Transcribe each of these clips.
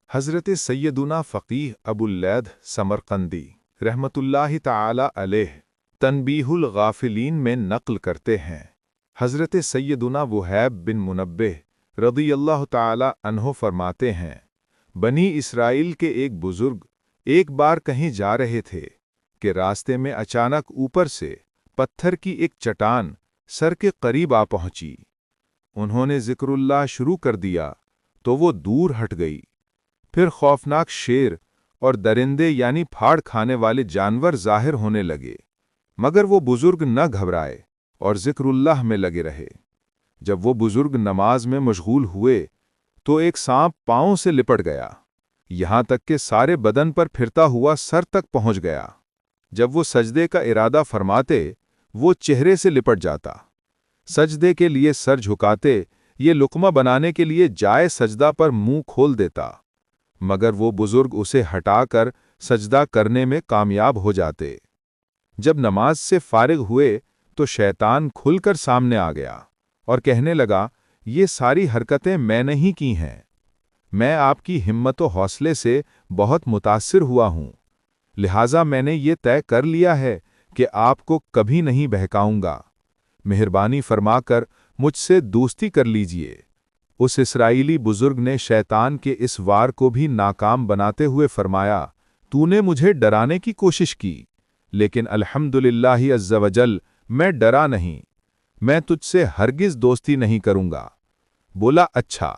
حضرت سیدنا فقیہ ابواللیث سمرقندی رحمۃ اللہ تعالی علیہ تنبیہ الغافلین میں نقل کرتے ہیں، حضرت سیدنا وہیب بن منبہ رضی اللہ تعالی عنہ فرماتے ہیں، بنی اسرائیل کے ایک بزرگ ایک بار کہیں جا رہے تھے کہ راستے میں اچانک اوپر سے پتھر کی ایک چٹان سر کے قریب آ پہنچی۔ انہوں نے ذکر اللہ شروع کر دیا تو وہ دور ہٹ گئی۔ پھر خوفناک شیر اور درندے یعنی پھاڑ کھانے والے جانور ظاہر ہونے لگے، مگر وہ بزرگ نہ گھبرائے اور ذکر اللہ میں لگے رہے۔ جب وہ بزرگ نماز میں مشغول ہوئے تو ایک سانپ پاؤں سے لپٹ گیا، یہاں تک کہ سارے بدن پر پھرتا ہوا سر تک پہنچ گیا۔ جب وہ سجدے کا ارادہ فرماتے وہ چہرے سے لپٹ جاتا، سجدے کے لیے سر جھکاتے یہ لقمہ بنانے کے لیے جائے سجدہ پر منہ کھول دیتا، مگر وہ بزرگ اسے ہٹا کر سجدہ کرنے میں کامیاب ہو جاتے۔ جب نماز سے فارغ ہوئے تو شیطان کھل کر سامنے آ گیا اور کہنے لگا، یہ ساری حرکتیں میں نے ہی کی ہیں، میں آپ کی ہمت و حوصلے سے بہت متاثر ہوا ہوں، لہٰذا میں نے یہ طے کر لیا ہے کہ آپ کو کبھی نہیں بہکاؤں گا، مہربانی فرما کر مجھ سے دوستی کر لیجئے۔ اس اسرائیلی بزرگ نے شیطان کے اس وار کو بھی ناکام بناتے ہوئے فرمایا، تو نے مجھے ڈرانے کی کوشش کی، لیکن الحمدللہ عز وجل میں ڈرا نہیں، میں تجھ سے ہرگز دوستی نہیں کروں گا۔ بولا، اچھا،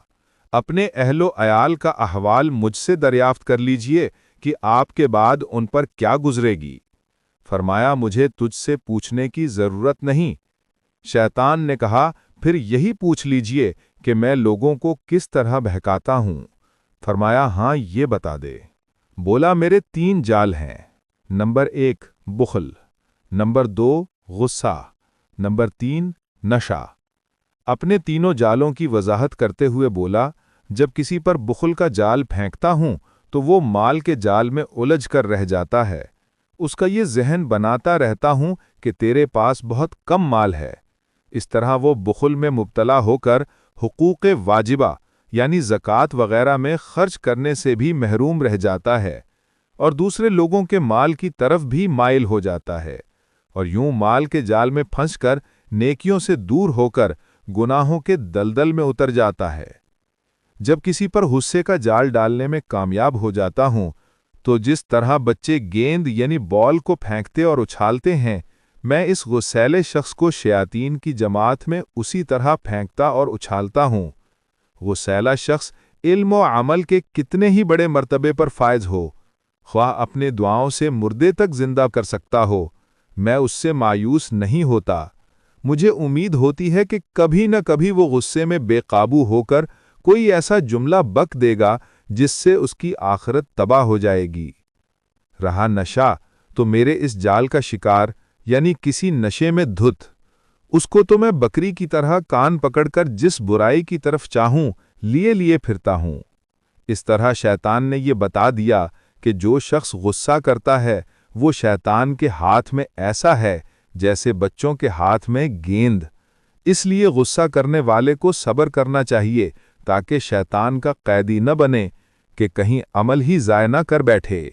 اپنے اہل و عیال کا احوال مجھ سے دریافت کر لیجئے کہ آپ کے بعد ان پر کیا گزرے گی۔ فرمایا، مجھے تجھ سے پوچھنے کی ضرورت نہیں۔ شیطان نے کہا، پھر یہی پوچھ لیجئے کہ میں لوگوں کو کس طرح بہکاتا ہوں۔ فرمایا، ہاں یہ بتا دے۔ بولا، میرے 3 جال ہیں، نمبر 1 بخل، نمبر 2 غصہ، نمبر 3 نشہ۔ اپنے تینوں جالوں کی وضاحت کرتے ہوئے بولا، جب کسی پر بخل کا جال پھینکتا ہوں تو وہ مال کے جال میں الجھ کر رہ جاتا ہے، اس کا یہ ذہن بناتا رہتا ہوں کہ تیرے پاس بہت کم مال ہے، اس طرح وہ بخل میں مبتلا ہو کر حقوق واجبہ یعنی زکوٰۃ وغیرہ میں خرچ کرنے سے بھی محروم رہ جاتا ہے، اور دوسرے لوگوں کے مال کی طرف بھی مائل ہو جاتا ہے، اور یوں مال کے جال میں پھنس کر نیکیوں سے دور ہو کر گناہوں کے دلدل میں اتر جاتا ہے۔ جب کسی پر غصے کا جال ڈالنے میں کامیاب ہو جاتا ہوں تو جس طرح بچے گیند یعنی بال کو پھینکتے اور اچھالتے ہیں، میں اس غصیلے شخص کو شیاطین کی جماعت میں اسی طرح پھینکتا اور اچھالتا ہوں۔ غصیلہ شخص علم و عمل کے کتنے ہی بڑے مرتبے پر فائز ہو، خواہ اپنے دعاؤں سے مردے تک زندہ کر سکتا ہو، میں اس سے مایوس نہیں ہوتا۔ مجھے امید ہوتی ہے کہ کبھی نہ کبھی وہ غصے میں بے قابو ہو کر کوئی ایسا جملہ بک دے گا جس سے اس کی آخرت تباہ ہو جائے گی۔ رہا نشہ تو میرے اس جال کا شکار یعنی کسی نشے میں دھت، اس کو تو میں بکری کی طرح کان پکڑ کر جس برائی کی طرف چاہوں لیے پھرتا ہوں۔ اس طرح شیطان نے یہ بتا دیا کہ جو شخص غصہ کرتا ہے وہ شیطان کے ہاتھ میں ایسا ہے جیسے بچوں کے ہاتھ میں گیند۔ اس لیے غصہ کرنے والے کو صبر کرنا چاہیے تاکہ شیطان کا قیدی نہ بنے کہ کہیں عمل ہی ضائع نہ کر بیٹھے۔